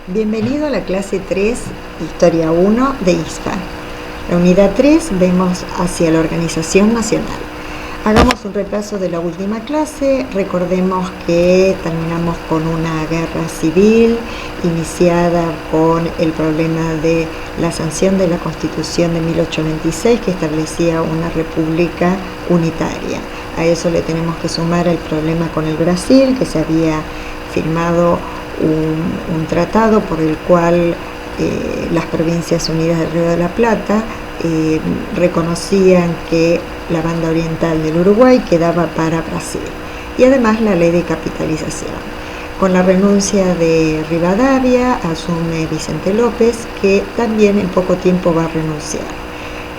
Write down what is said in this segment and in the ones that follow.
Bienvenido a la clase 3, Historia 1 de ISPA. La unidad 3 vemos hacia la organización nacional. Hagamos un repaso de la última clase. Recordemos que terminamos con una guerra civil iniciada con el problema de la sanción de la Constitución de 1826 que establecía una república unitaria. A eso le tenemos que sumar el problema con el Brasil, que se había firmado un tratado por el cual las Provincias Unidas del Río de la Plata reconocían que la banda oriental del Uruguay quedaba para Brasil, y además la ley de capitalización. Con la renuncia de Rivadavia asume Vicente López, que también en poco tiempo va a renunciar.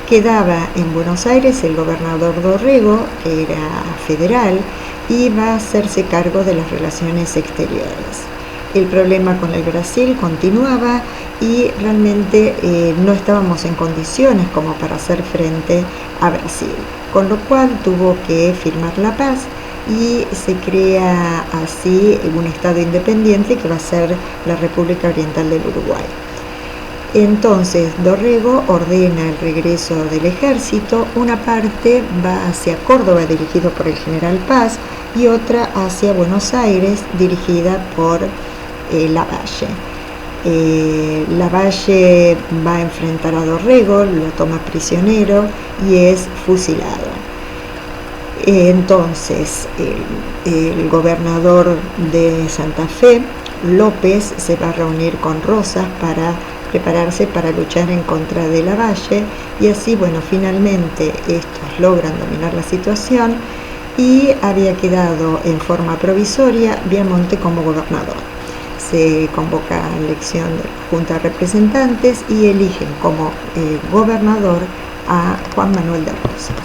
Quedaba en Buenos Aires el gobernador Dorrego, que era federal, y va a hacerse cargo de las relaciones exteriores. El problema con el Brasil continuaba y realmente no estábamos en condiciones como para hacer frente a Brasil, con lo cual tuvo que firmar la paz y se crea así un estado independiente que va a ser la República Oriental del Uruguay. Entonces Dorrego ordena el regreso del ejército. Una parte va hacia Córdoba dirigido por el general Paz y otra hacia Buenos Aires dirigida por Lavalle. Lavalle va a enfrentar a Dorrego, lo toma prisionero y es fusilado. Entonces el gobernador de Santa Fe, López, se va a reunir con Rosas para prepararse para luchar en contra de Lavalle, y así, finalmente estos logran dominar la situación y había quedado en forma provisoria Viamonte como gobernador. Se convoca a elección de la Junta de Representantes y eligen como gobernador a Juan Manuel de Rosas.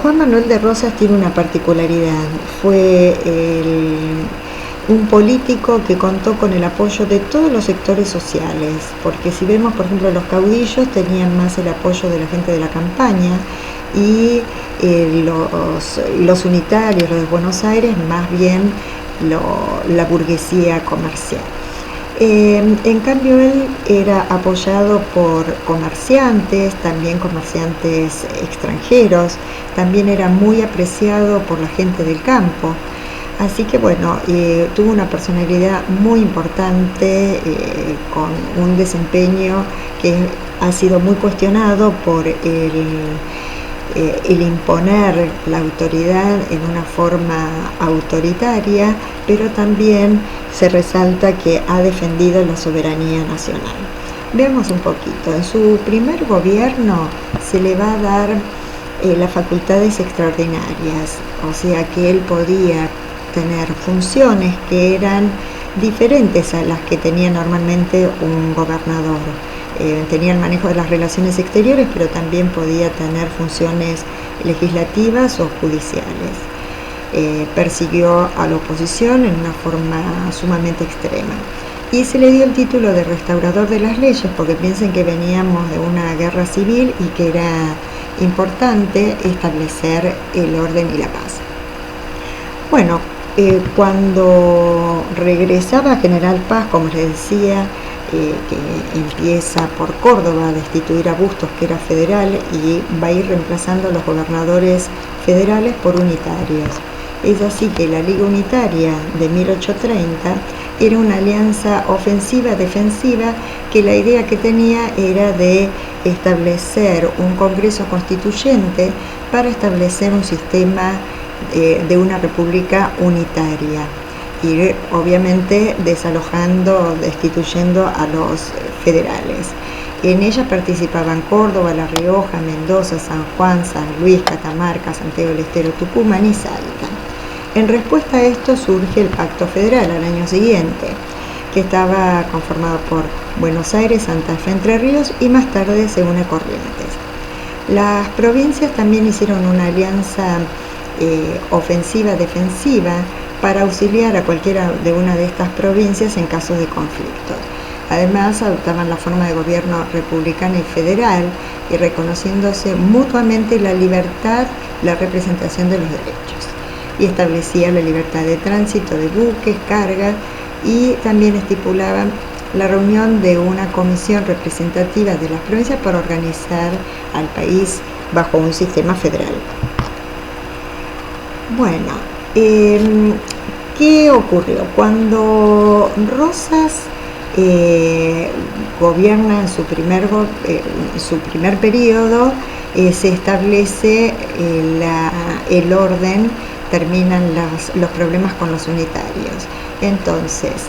Juan Manuel de Rosas tiene una particularidad. Fue un político que contó con el apoyo de todos los sectores sociales, porque si vemos, por ejemplo, los caudillos tenían más el apoyo de la gente de la campaña y los unitarios, los de Buenos Aires, más bien la burguesía comercial. En cambio, él era apoyado por comerciantes, también comerciantes extranjeros, también era muy apreciado por la gente del campo. Así que tuvo una personalidad muy importante, con un desempeño que ha sido muy cuestionado por el imponer la autoridad en una forma autoritaria, pero también se resalta que ha defendido la soberanía nacional. Veamos un poquito. En su primer gobierno se le va a dar las facultades extraordinarias, o sea que él podía tener funciones que eran diferentes a las que tenía normalmente un gobernador. Tenía el manejo de las relaciones exteriores, pero también podía tener funciones legislativas o judiciales. Persiguió a la oposición en una forma sumamente extrema y se le dio el título de restaurador de las leyes, porque piensen que veníamos de una guerra civil y que era importante establecer el orden y la paz. Cuando regresaba General Paz, como les decía, que empieza por Córdoba a destituir a Bustos, que era federal, y va a ir reemplazando a los gobernadores federales por unitarios. Es así que la Liga Unitaria de 1830 era una alianza ofensiva-defensiva, que la idea que tenía era de establecer un Congreso Constituyente para establecer un sistema de una república unitaria, y obviamente destituyendo a los federales. En ella participaban Córdoba, La Rioja, Mendoza, San Juan, San Luis, Catamarca, Santiago del Estero, Tucumán y Salta. En respuesta a esto surge el Pacto Federal al año siguiente, que estaba conformado por Buenos Aires, Santa Fe, Entre Ríos, y más tarde se une Corrientes. Las provincias también hicieron una alianza ofensiva-defensiva para auxiliar a cualquiera de una de estas provincias en caso de conflicto. Además, adoptaban la forma de gobierno republicana y federal, y reconociéndose mutuamente la libertad, la representación de los derechos, y establecía la libertad de tránsito de buques, cargas, y también estipulaban la reunión de una comisión representativa de las provincias para organizar al país bajo un sistema federal. Bueno, ¿qué ocurrió? Cuando Rosas gobierna en su primer periodo, se establece el orden, terminan los problemas con los unitarios. Entonces,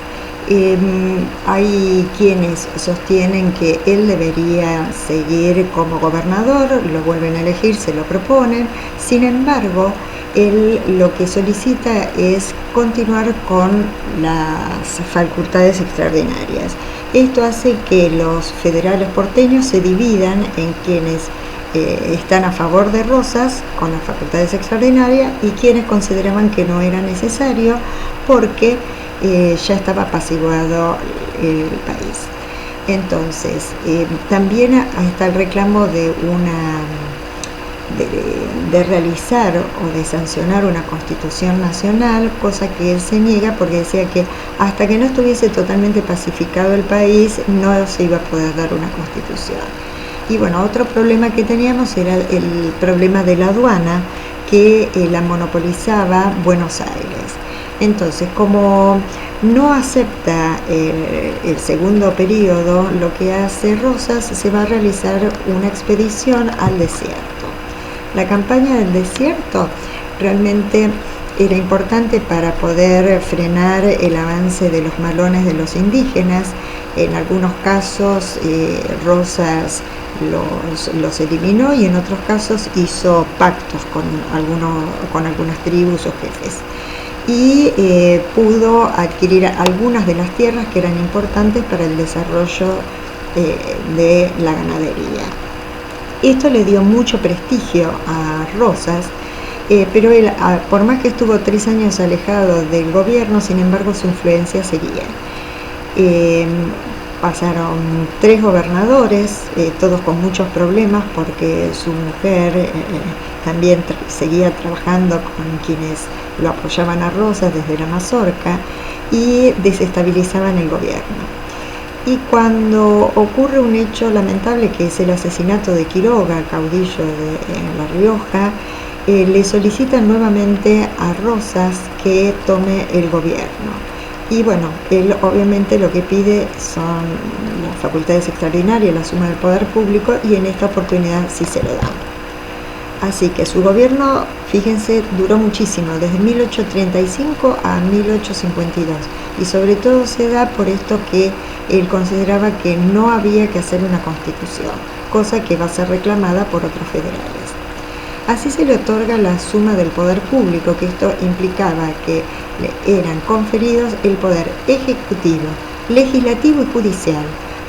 hay quienes sostienen que él debería seguir como gobernador, lo vuelven a elegir, se lo proponen. Sin embargo, él lo que solicita es continuar con las facultades extraordinarias. Esto hace que los federales porteños se dividan en quienes están a favor de Rosas con las facultades extraordinarias y quienes consideraban que no era necesario porque ya estaba apaciguado el país. Entonces, también está el reclamo de realizar o de sancionar una constitución nacional, cosa que él se niega porque decía que hasta que no estuviese totalmente pacificado el país no se iba a poder dar una constitución. Y bueno, otro problema que teníamos era el problema de la aduana, que la monopolizaba Buenos Aires. Entonces, como no acepta el segundo periodo, lo que hace Rosas, se va a realizar una expedición al desierto. La campaña del desierto realmente era importante para poder frenar el avance de los malones de los indígenas. En algunos casos Rosas los eliminó y en otros casos hizo pactos con algunas tribus o jefes. Y pudo adquirir algunas de las tierras que eran importantes para el desarrollo de la ganadería. Esto le dio mucho prestigio a Rosas, pero él, por más que estuvo 3 años alejado del gobierno, sin embargo su influencia seguía. Pasaron 3 gobernadores, todos con muchos problemas porque su mujer también seguía trabajando con quienes lo apoyaban a Rosas desde la mazorca y desestabilizaban el gobierno. Y cuando ocurre un hecho lamentable que es el asesinato de Quiroga, caudillo en La Rioja, le solicitan nuevamente a Rosas que tome el gobierno. Y bueno, él obviamente lo que pide son las facultades extraordinarias, la suma del poder público, y en esta oportunidad sí se lo dan. Así que su gobierno, fíjense, duró muchísimo, desde 1835 a 1852. Y sobre todo se da por esto que él consideraba que no había que hacer una constitución, cosa que va a ser reclamada por otros federales. Así se le otorga la suma del poder público, que esto implicaba que le eran conferidos el poder ejecutivo, legislativo y judicial,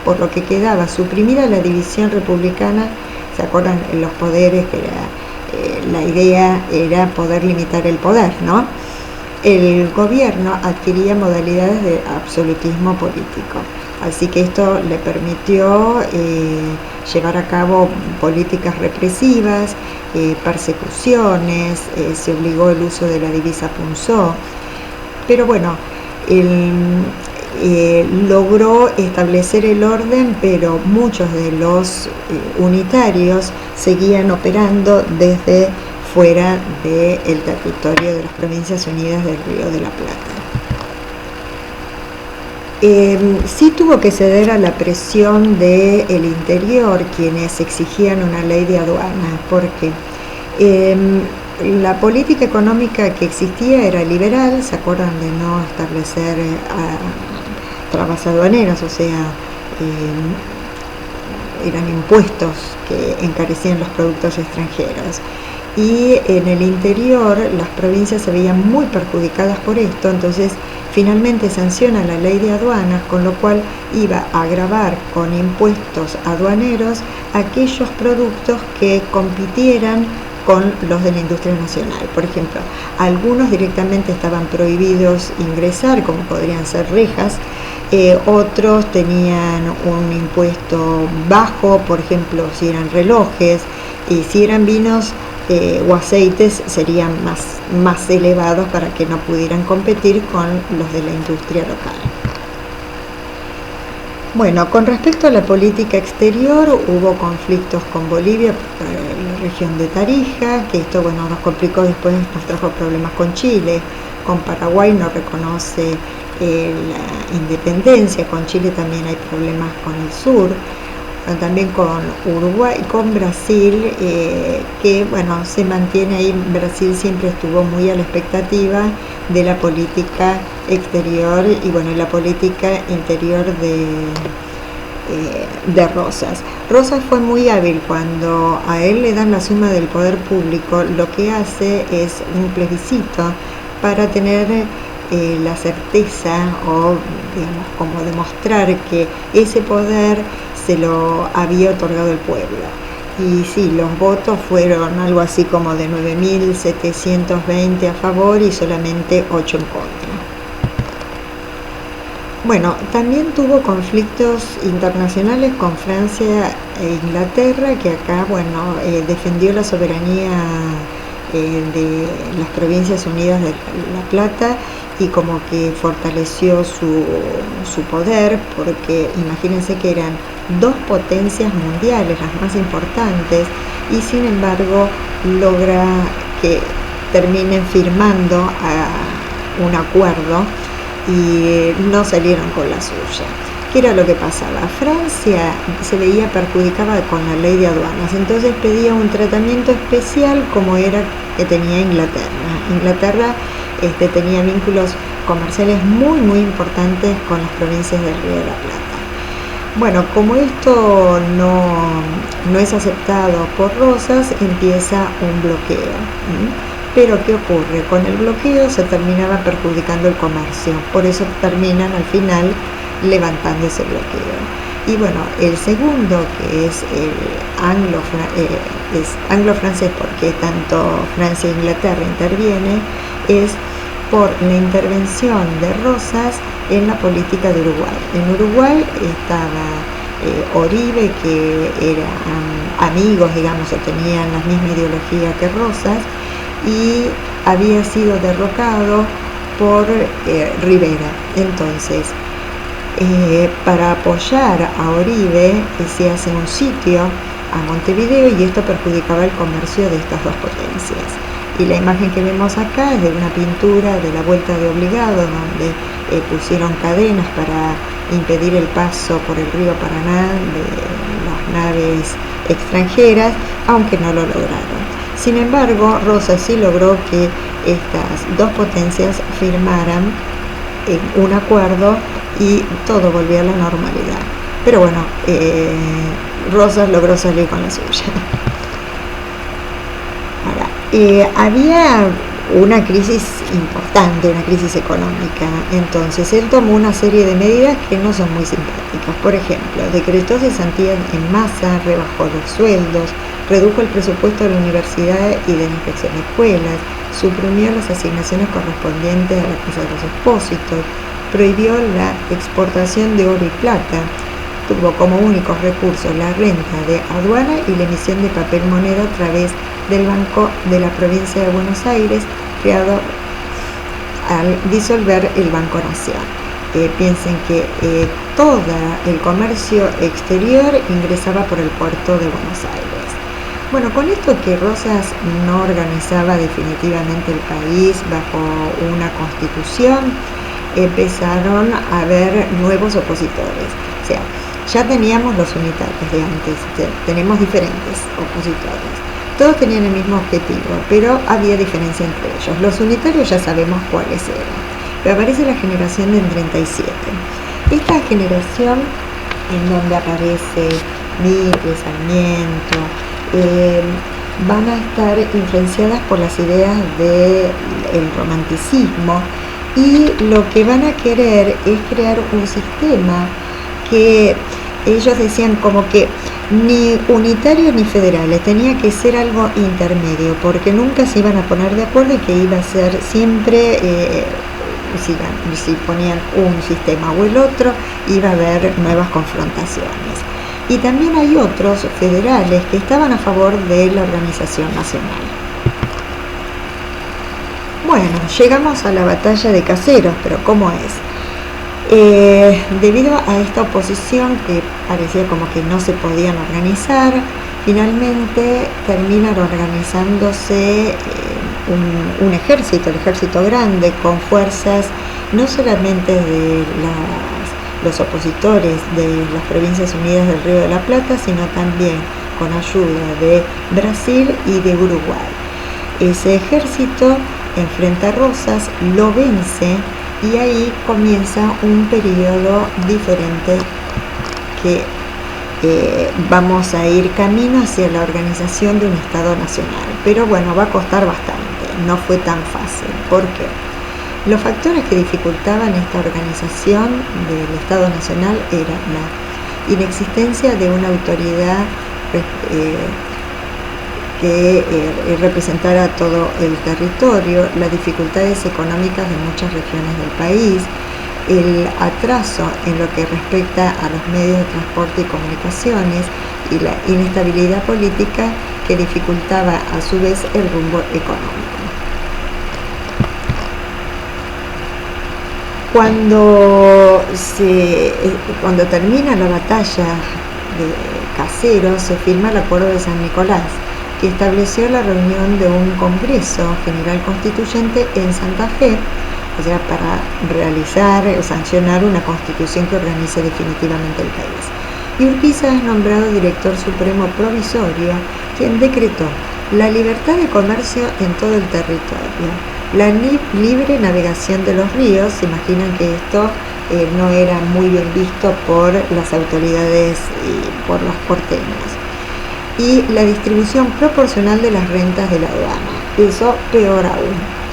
por lo que quedaba suprimida la división republicana. ¿Se acuerdan? Los poderes, que la idea era poder limitar el poder, ¿no? El gobierno adquiría modalidades de absolutismo político, así que esto le permitió llevar a cabo políticas represivas, persecuciones, se obligó el uso de la divisa punzó, pero bueno, logró establecer el orden, pero muchos de los unitarios seguían operando desde fuera del territorio de las Provincias Unidas del Río de la Plata. Sí tuvo que ceder a la presión del interior, quienes exigían una ley de aduanas, porque la política económica que existía era liberal. ¿Se acuerdan de no establecer trabas aduaneras? O sea, eran impuestos que encarecían los productos extranjeros. Y en el interior las provincias se veían muy perjudicadas por esto, entonces finalmente sanciona la ley de aduanas, con lo cual iba a gravar con impuestos aduaneros aquellos productos que compitieran con los de la industria nacional. Por ejemplo, algunos directamente estaban prohibidos ingresar, como podrían ser rejas, otros tenían un impuesto bajo, por ejemplo, si eran relojes, y si eran vinos o aceites serían más elevados para que no pudieran competir con los de la industria local. Bueno, con respecto a la política exterior, hubo conflictos con Bolivia, la región de Tarija, que esto, bueno, nos complicó después, nos trajo problemas con Chile. Con Paraguay no reconoce la independencia, con Chile también hay problemas con el sur, también con Uruguay, con Brasil, que bueno, se mantiene ahí. Brasil siempre estuvo muy a la expectativa de la política exterior y bueno, la política interior de Rosas. Rosas fue muy hábil. Cuando a él le dan la suma del poder público, lo que hace es un plebiscito para tener la certeza o, digamos, como demostrar que ese poder se lo había otorgado el pueblo. Y sí, los votos fueron algo así como de 9.720 a favor y solamente 8 en contra. Bueno, también tuvo conflictos internacionales con Francia e Inglaterra, que acá, bueno, defendió la soberanía de las Provincias Unidas de La Plata y como que fortaleció su poder, porque imagínense que eran dos potencias mundiales, las más importantes, y sin embargo logra que terminen firmando un acuerdo y no salieron con la suya. ¿Qué era lo que pasaba? Francia se veía perjudicada con la ley de aduanas, entonces pedía un tratamiento especial como era que tenía Inglaterra. Inglaterra tenía vínculos comerciales muy importantes con las provincias del Río de la Plata. Bueno, como esto no es aceptado por Rosas, empieza un bloqueo. Pero ¿qué ocurre? Con el bloqueo se terminaba perjudicando el comercio, por eso terminan al final levantando ese bloqueo. Y bueno, el segundo, que es el anglo-francés, porque tanto Francia e Inglaterra interviene, es por la intervención de Rosas en la política de Uruguay. En Uruguay estaba Oribe, que eran amigos, digamos, o tenían la misma ideología que Rosas, y había sido derrocado por Rivera. Entonces, para apoyar a Oribe se hace un sitio a Montevideo y esto perjudicaba el comercio de estas dos potencias. Y la imagen que vemos acá es de una pintura de la Vuelta de Obligado, donde pusieron cadenas para impedir el paso por el río Paraná de las naves extranjeras, aunque no lo lograron. Sin embargo, Rosas sí logró que estas dos potencias firmaran un acuerdo y todo volvió a la normalidad. Pero bueno, Rosas logró salir con la suya. Ahora, había una crisis importante, una crisis económica. Entonces él tomó una serie de medidas que no son muy simpáticas. Por ejemplo, decretó cesantías en masa, rebajó los sueldos, redujo el presupuesto de la universidad y de la inspección de escuelas, suprimió las asignaciones correspondientes a la casa de los expósitos, prohibió la exportación de oro y plata, tuvo como únicos recursos la renta de aduana y la emisión de papel moneda a través del Banco de la Provincia de Buenos Aires, creado al disolver el Banco Nación. Piensen que todo el comercio exterior ingresaba por el puerto de Buenos Aires. Bueno, con esto que Rosas no organizaba definitivamente el país bajo una constitución, empezaron a haber nuevos opositores. O sea, ya teníamos los unitarios de antes, tenemos diferentes opositores. Todos tenían el mismo objetivo, pero había diferencia entre ellos. Los unitarios ya sabemos cuáles eran. Pero aparece la generación del 37. Esta generación, en donde aparece Mitre, Sarmiento, van a estar influenciadas por las ideas del romanticismo, y lo que van a querer es crear un sistema que ellos decían como que ni unitarios ni federales, tenía que ser algo intermedio, porque nunca se iban a poner de acuerdo y que iba a ser siempre, si ponían un sistema o el otro, iba a haber nuevas confrontaciones. Y también hay otros federales que estaban a favor de la organización nacional. Bueno, llegamos a la batalla de Caseros, pero ¿cómo es? Debido a esta oposición que parecía como que no se podían organizar, finalmente terminan organizándose un ejército, el ejército grande, con fuerzas no solamente de los opositores de las Provincias Unidas del Río de la Plata, sino también con ayuda de Brasil y de Uruguay. Ese ejército enfrenta a Rosas, lo vence y ahí comienza un periodo diferente que vamos a ir camino hacia la organización de un Estado nacional. Pero bueno, va a costar bastante, no fue tan fácil. ¿Por qué? Los factores que dificultaban esta organización del Estado nacional eran la inexistencia de una autoridad que representara todo el territorio, las dificultades económicas de muchas regiones del país, el atraso en lo que respecta a los medios de transporte y comunicaciones y la inestabilidad política que dificultaba a su vez el rumbo económico. Cuando termina la batalla de Caseros, se firma el Acuerdo de San Nicolás, que estableció la reunión de un Congreso General Constituyente en Santa Fe, o sea, para realizar o sancionar una constitución que organice definitivamente el país. Y Urquiza es nombrado director supremo provisorio, quien decretó la libertad de comercio en todo el territorio, la libre navegación de los ríos. Se imaginan que esto no era muy bien visto por las autoridades y por los porteños. Y la distribución proporcional de las rentas de la aduana, eso peor aún.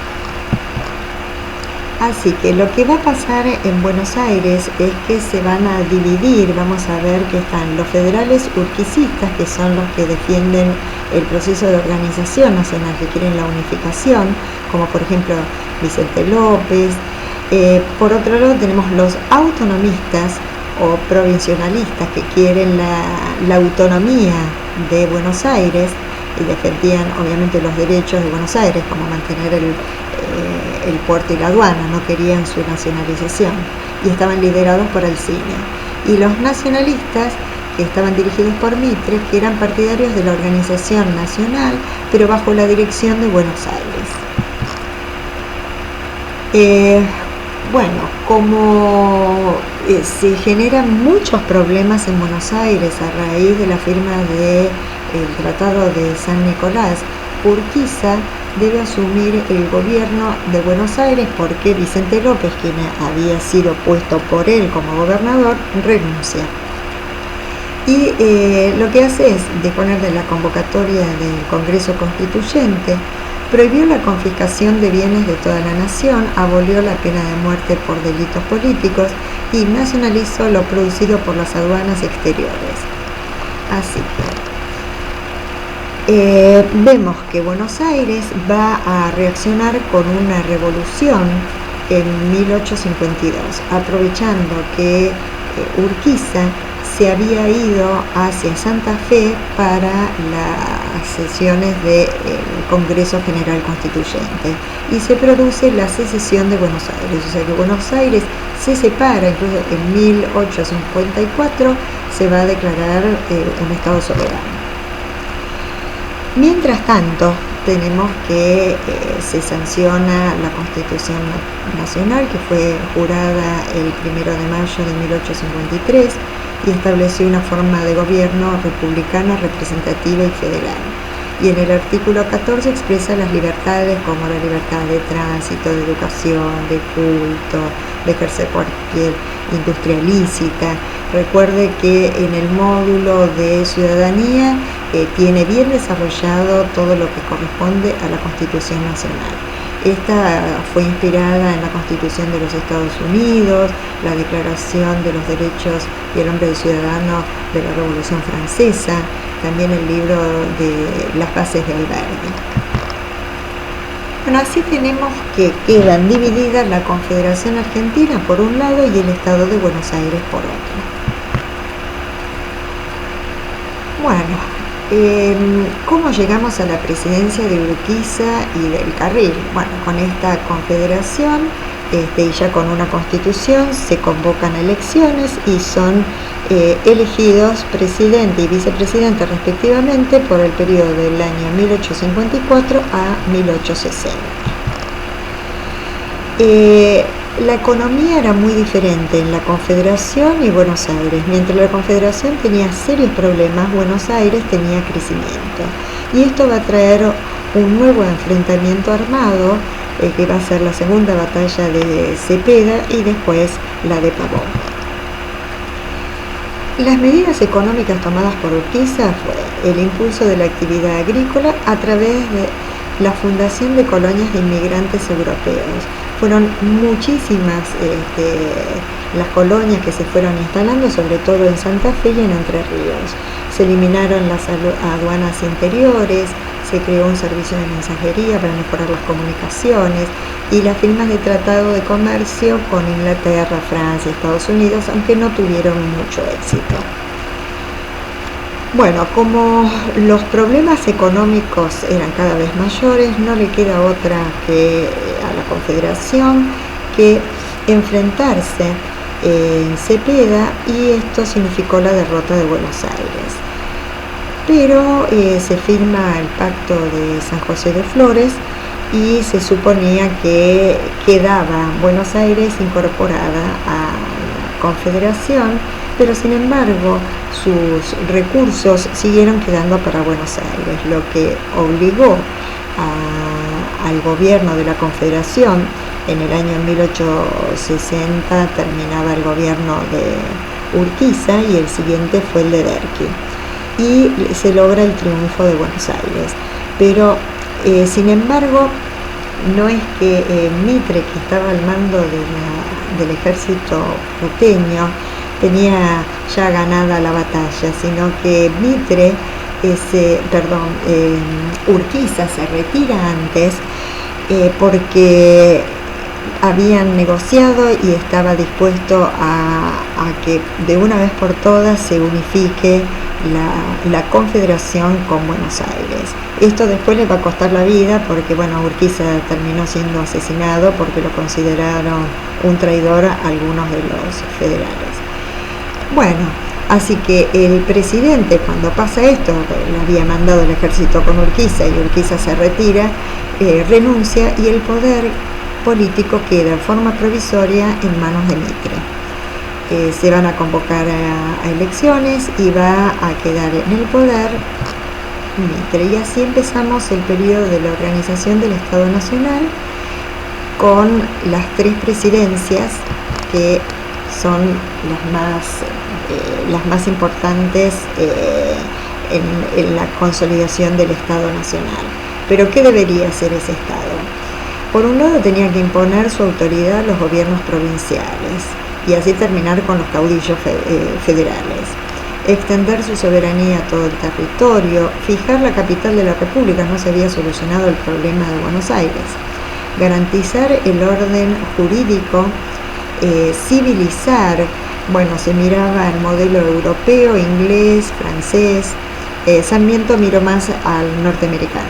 Así que lo que va a pasar en Buenos Aires es que se van a dividir. Vamos a ver que están los federales urquicistas, que son los que defienden el proceso de organización nacional, que quieren la unificación, como por ejemplo Vicente López. Por otro lado tenemos los autonomistas o provincialistas, que quieren la autonomía de Buenos Aires y defendían obviamente los derechos de Buenos Aires, como mantener el puerto y la aduana, no querían su nacionalización y estaban liderados por Alsina. Y los nacionalistas, que estaban dirigidos por Mitre, que eran partidarios de la organización nacional, pero bajo la dirección de Buenos Aires. Bueno, como se generan muchos problemas en Buenos Aires a raíz de la firma del Tratado de San Nicolás, Urquiza debe asumir el gobierno de Buenos Aires porque Vicente López, quien había sido puesto por él como gobernador, renuncia. Y lo que hace es disponer de la convocatoria del Congreso Constituyente, prohibió la confiscación de bienes de toda la nación, abolió la pena de muerte por delitos políticos y nacionalizó lo producido por las aduanas exteriores. Así que vemos que Buenos Aires va a reaccionar con una revolución en 1852, aprovechando que Urquiza se había ido hacia Santa Fe para las sesiones del Congreso General Constituyente y se produce la secesión de Buenos Aires. O sea que Buenos Aires se separa, incluso en 1854 se va a declarar un Estado soberano. Mientras tanto, tenemos que se sanciona la Constitución Nacional, que fue jurada el 1 de mayo de 1853 y estableció una forma de gobierno republicana, representativa y federal. Y en el artículo 14 expresa las libertades como la libertad de tránsito, de educación, de culto, de ejercer cualquier industria lícita. Recuerde que en el módulo de ciudadanía tiene bien desarrollado todo lo que corresponde a la Constitución Nacional. Esta fue inspirada en la Constitución de los Estados Unidos, la Declaración de los Derechos y el Hombre Ciudadano de la Revolución Francesa, también el libro de las bases de Alberdi. Bueno, así tenemos que quedan divididas la Confederación Argentina por un lado y el Estado de Buenos Aires por otro. Bueno, ¿cómo llegamos a la presidencia de Urquiza y del Carril? Bueno, con esta confederación y ya con una constitución se convocan elecciones y son elegidos presidente y vicepresidente respectivamente por el periodo del año 1854 a 1860. La economía era muy diferente en la Confederación y Buenos Aires. Mientras la Confederación tenía serios problemas, Buenos Aires tenía crecimiento. Y esto va a traer un nuevo enfrentamiento armado, que va a ser la segunda batalla de Cepeda y después la de Pavón. Las medidas económicas tomadas por Urquiza fue el impulso de la actividad agrícola a través de la fundación de colonias de inmigrantes europeos. Fueron muchísimas las colonias que se fueron instalando, sobre todo en Santa Fe y en Entre Ríos. Se eliminaron las aduanas interiores, se creó un servicio de mensajería para mejorar las comunicaciones y las firmas de tratado de comercio con Inglaterra, Francia, Estados Unidos, aunque no tuvieron mucho éxito. Bueno, como los problemas económicos eran cada vez mayores, no le queda otra que a la Confederación que enfrentarse en Cepeda, y esto significó la derrota de Buenos Aires. Pero se firma el Pacto de San José de Flores y se suponía que quedaba Buenos Aires incorporada a la Confederación, pero sin embargo sus recursos siguieron quedando para Buenos Aires, lo que obligó al gobierno de la Confederación. En el año 1860 terminaba el gobierno de Urquiza y el siguiente fue el de Derqui, y se logra el triunfo de Buenos Aires. Pero sin embargo, no es que Mitre, que estaba al mando del ejército porteño, tenía ya ganada la batalla, sino que Urquiza se retira antes porque habían negociado y estaba dispuesto a que de una vez por todas se unifique la Confederación con Buenos Aires. Esto después le va a costar la vida porque, Urquiza terminó siendo asesinado porque lo consideraron un traidor a algunos de los federales. Así que el presidente, cuando pasa esto, le había mandado el ejército con Urquiza y Urquiza se retira, renuncia, y el poder político queda en forma provisoria en manos de Mitre. Se van a convocar a elecciones y va a quedar en el poder Mitre, y así empezamos el periodo de la organización del Estado Nacional con las tres presidencias que son las más importantes en la consolidación del Estado Nacional. Pero ¿qué debería hacer ese Estado? Por un lado, tenía que imponer su autoridad a los gobiernos provinciales y así terminar con los caudillos federales, extender su soberanía a todo el territorio, fijar la capital de la República, no se había solucionado el problema de Buenos Aires, garantizar el orden jurídico, civilizar. Se miraba el modelo europeo, inglés, francés. Sarmiento miró más al norteamericano.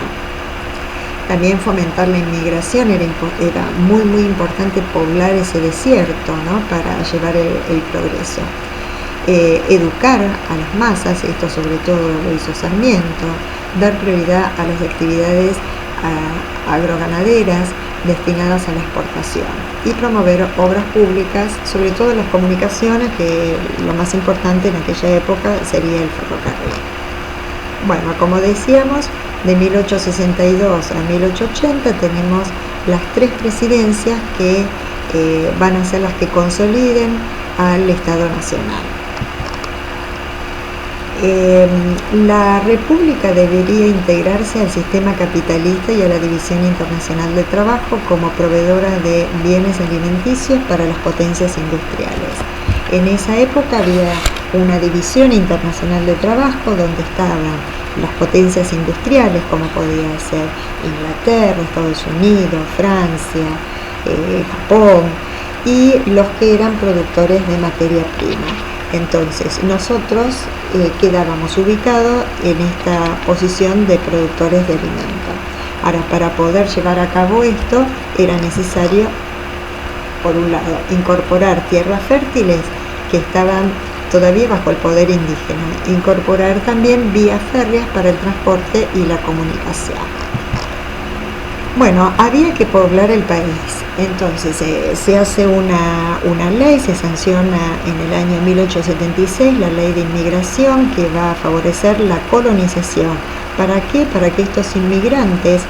También fomentar la inmigración, era muy muy importante poblar ese desierto, ¿no?, para llevar el progreso. Educar a las masas, esto sobre todo lo hizo Sarmiento, dar prioridad a las actividades agroganaderas destinadas a la exportación y promover obras públicas, sobre todo las comunicaciones, que lo más importante en aquella época sería el ferrocarril. Como decíamos, de 1862 a 1880 tenemos las tres presidencias que van a ser las que consoliden al Estado Nacional. La República debería integrarse al sistema capitalista y a la División Internacional de Trabajo como proveedora de bienes alimenticios para las potencias industriales. En esa época había una División Internacional de Trabajo donde estaban las potencias industriales, como podía ser Inglaterra, Estados Unidos, Francia, Japón, y los que eran productores de materia prima. Entonces nosotros quedábamos ubicados en esta posición de productores de alimentos. Ahora, para poder llevar a cabo esto era necesario por un lado, incorporar tierras fértiles que estaban todavía bajo el poder indígena, incorporar también vías férreas para el transporte y la comunicación. Bueno, había que poblar el país, entonces se hace una ley, se sanciona en el año 1876 la ley de inmigración que va a favorecer la colonización. ¿Para qué? Para que estos inmigrantes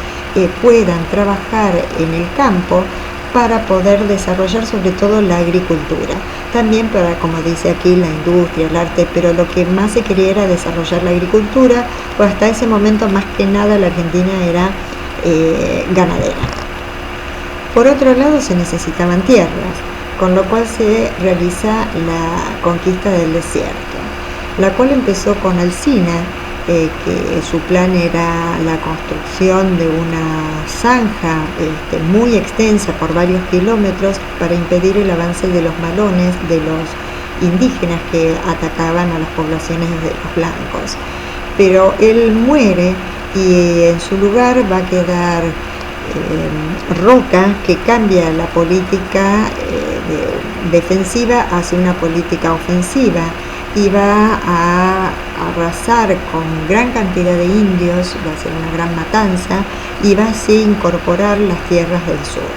puedan trabajar en el campo para poder desarrollar sobre todo la agricultura. También para, como dice aquí, la industria, el arte, pero lo que más se quería era desarrollar la agricultura, pues hasta ese momento más que nada la Argentina era ganadera. Por otro lado se necesitaban tierras, con lo cual se realiza la conquista del desierto, la cual empezó con Alsina, que su plan era la construcción de una zanja muy extensa por varios kilómetros para impedir el avance de los malones de los indígenas que atacaban a las poblaciones de los blancos. Pero él muere y en su lugar va a quedar Roca, que cambia la política defensiva hacia una política ofensiva y va a arrasar con gran cantidad de indios, va a ser una gran matanza y va así a incorporar las tierras del sur.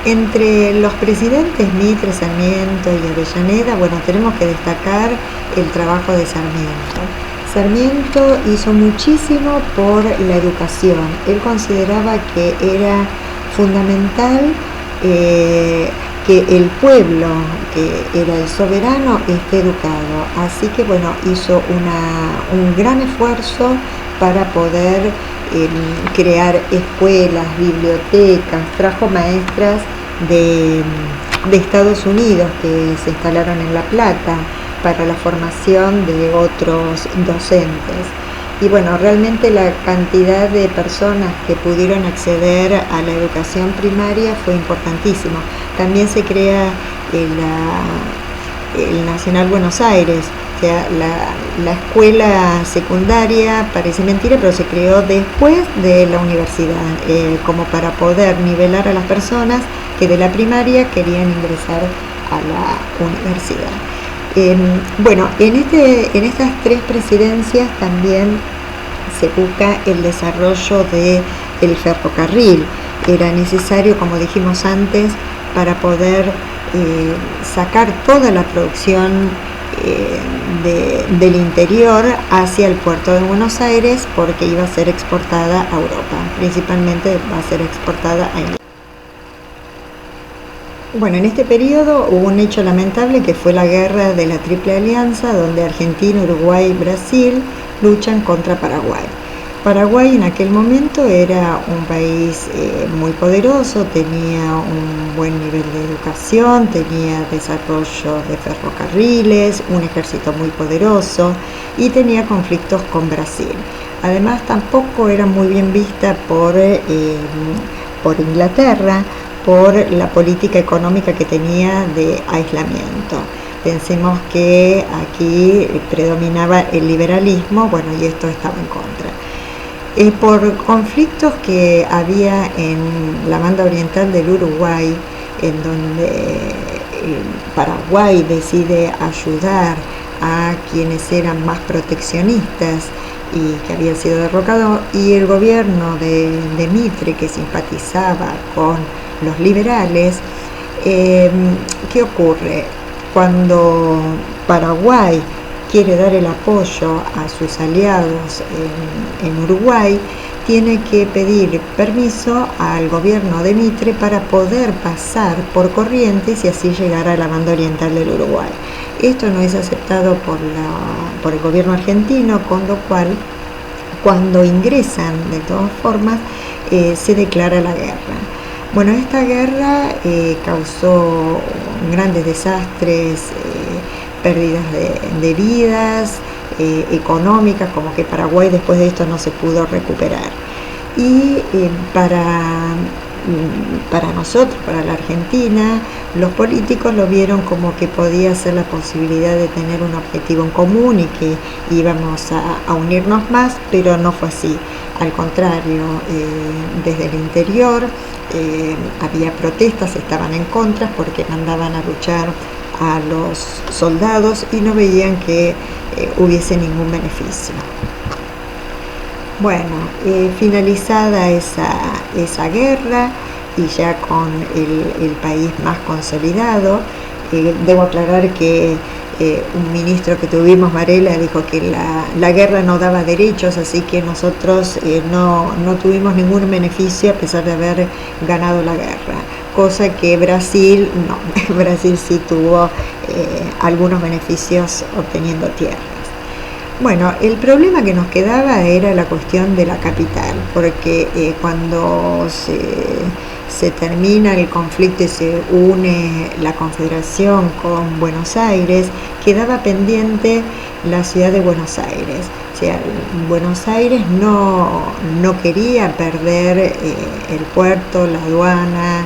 Entre los presidentes Mitre, Sarmiento y Avellaneda, bueno, tenemos que destacar el trabajo de Sarmiento. Sarmiento hizo muchísimo por la educación. Él consideraba que era fundamental que el pueblo, que era el soberano, esté educado. Así que bueno, hizo un gran esfuerzo para poder crear escuelas, bibliotecas, trajo maestras de Estados Unidos que se instalaron en La Plata para la formación de otros docentes. Y bueno, realmente la cantidad de personas que pudieron acceder a la educación primaria fue importantísimo. También se crea el Nacional Buenos Aires, o sea, la escuela secundaria, parece mentira, pero se creó después de la universidad, como para poder nivelar a las personas que de la primaria querían ingresar a la universidad. Bueno, en estas tres presidencias también se busca el desarrollo del ferrocarril. Era necesario, como dijimos antes, para poder sacar toda la producción del interior hacia el puerto de Buenos Aires, porque iba a ser exportada a Europa, principalmente va a ser exportada a Inglaterra. Bueno, en este periodo hubo un hecho lamentable que fue la guerra de la Triple Alianza, donde Argentina, Uruguay y Brasil luchan contra Paraguay. Paraguay en aquel momento era un país muy poderoso, tenía un buen nivel de educación, tenía desarrollo de ferrocarriles, un ejército muy poderoso y tenía conflictos con Brasil. Además, tampoco era muy bien vista por Inglaterra, por la política económica que tenía de aislamiento. Pensemos que aquí predominaba el liberalismo, bueno, y esto estaba en contra. Por conflictos que había en la banda oriental del Uruguay, en donde Paraguay decide ayudar a quienes eran más proteccionistas y que habían sido derrocados, y el gobierno de Mitre, que simpatizaba con los liberales, ¿qué ocurre? Cuando Paraguay quiere dar el apoyo a sus aliados en Uruguay, tiene que pedir permiso al gobierno de Mitre para poder pasar por Corrientes y así llegar a la banda oriental del Uruguay. Esto no es aceptado por el gobierno argentino, con lo cual, cuando ingresan de todas formas, se declara la guerra. Bueno, esta guerra causó grandes desastres, pérdidas de vidas, económicas, como que Paraguay después de esto no se pudo recuperar. Y para para nosotros, para la Argentina, los políticos lo vieron como que podía ser la posibilidad de tener un objetivo en común y que íbamos a unirnos más, pero no fue así. Al contrario, desde el interior había protestas, estaban en contra porque mandaban a luchar a los soldados y no veían que hubiese ningún beneficio. Bueno, finalizada esa guerra y ya con el país más consolidado, debo aclarar que un ministro que tuvimos, Varela, dijo que la guerra no daba derechos, así que nosotros no tuvimos ningún beneficio a pesar de haber ganado la guerra, cosa que Brasil no, Brasil sí tuvo algunos beneficios obteniendo tierras. Bueno, el problema que nos quedaba era la cuestión de la capital, porque cuando se termina el conflicto y se une la Confederación con Buenos Aires, quedaba pendiente la ciudad de Buenos Aires. O sea, Buenos Aires no quería perder el puerto, la aduana,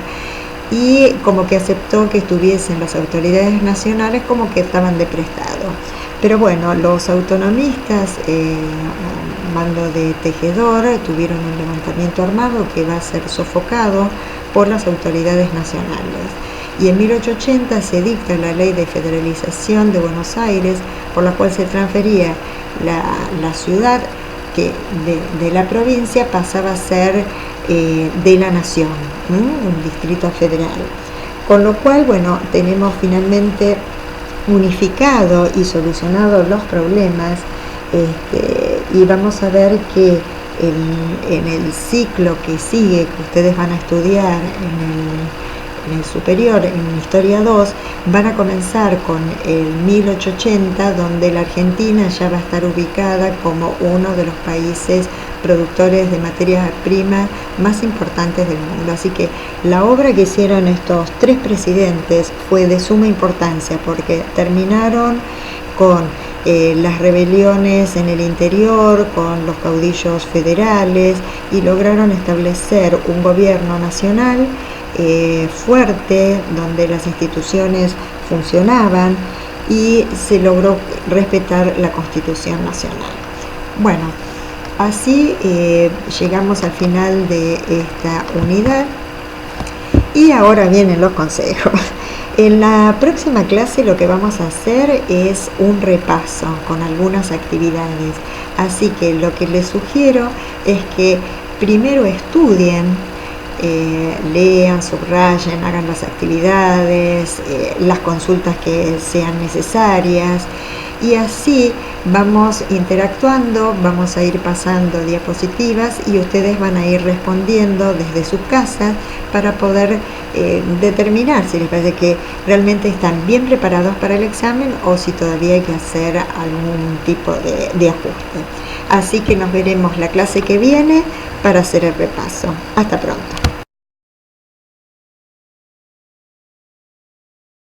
y como que aceptó que estuviesen las autoridades nacionales como que estaban de prestado. Pero bueno, los autonomistas, mando de Tejedor, tuvieron un levantamiento armado que va a ser sofocado por las autoridades nacionales. Y en 1880 se dicta la ley de federalización de Buenos Aires, por la cual se transfería la ciudad que de la provincia pasaba a ser de la nación, un distrito federal. Con lo cual, bueno, tenemos finalmente unificado y solucionado los problemas, y vamos a ver que en el ciclo que sigue, que ustedes van a estudiar en el superior, en Historia 2, van a comenzar con el 1880, donde la Argentina ya va a estar ubicada como uno de los países productores de materia prima más importantes del mundo. Así que la obra que hicieron estos tres presidentes fue de suma importancia, porque terminaron con las rebeliones en el interior, con los caudillos federales, y lograron establecer un gobierno nacional fuerte, donde las instituciones funcionaban y se logró respetar la Constitución Nacional. Bueno, así llegamos al final de esta unidad y ahora vienen los consejos. En la próxima clase lo que vamos a hacer es un repaso con algunas actividades, así que lo que les sugiero es que primero estudien, lean, subrayen, hagan las actividades, las consultas que sean necesarias, y así vamos interactuando, vamos a ir pasando diapositivas y ustedes van a ir respondiendo desde sus casas para poder determinar si les parece que realmente están bien preparados para el examen o si todavía hay que hacer algún tipo de ajuste. Así que nos veremos la clase que viene para hacer el repaso. Hasta pronto.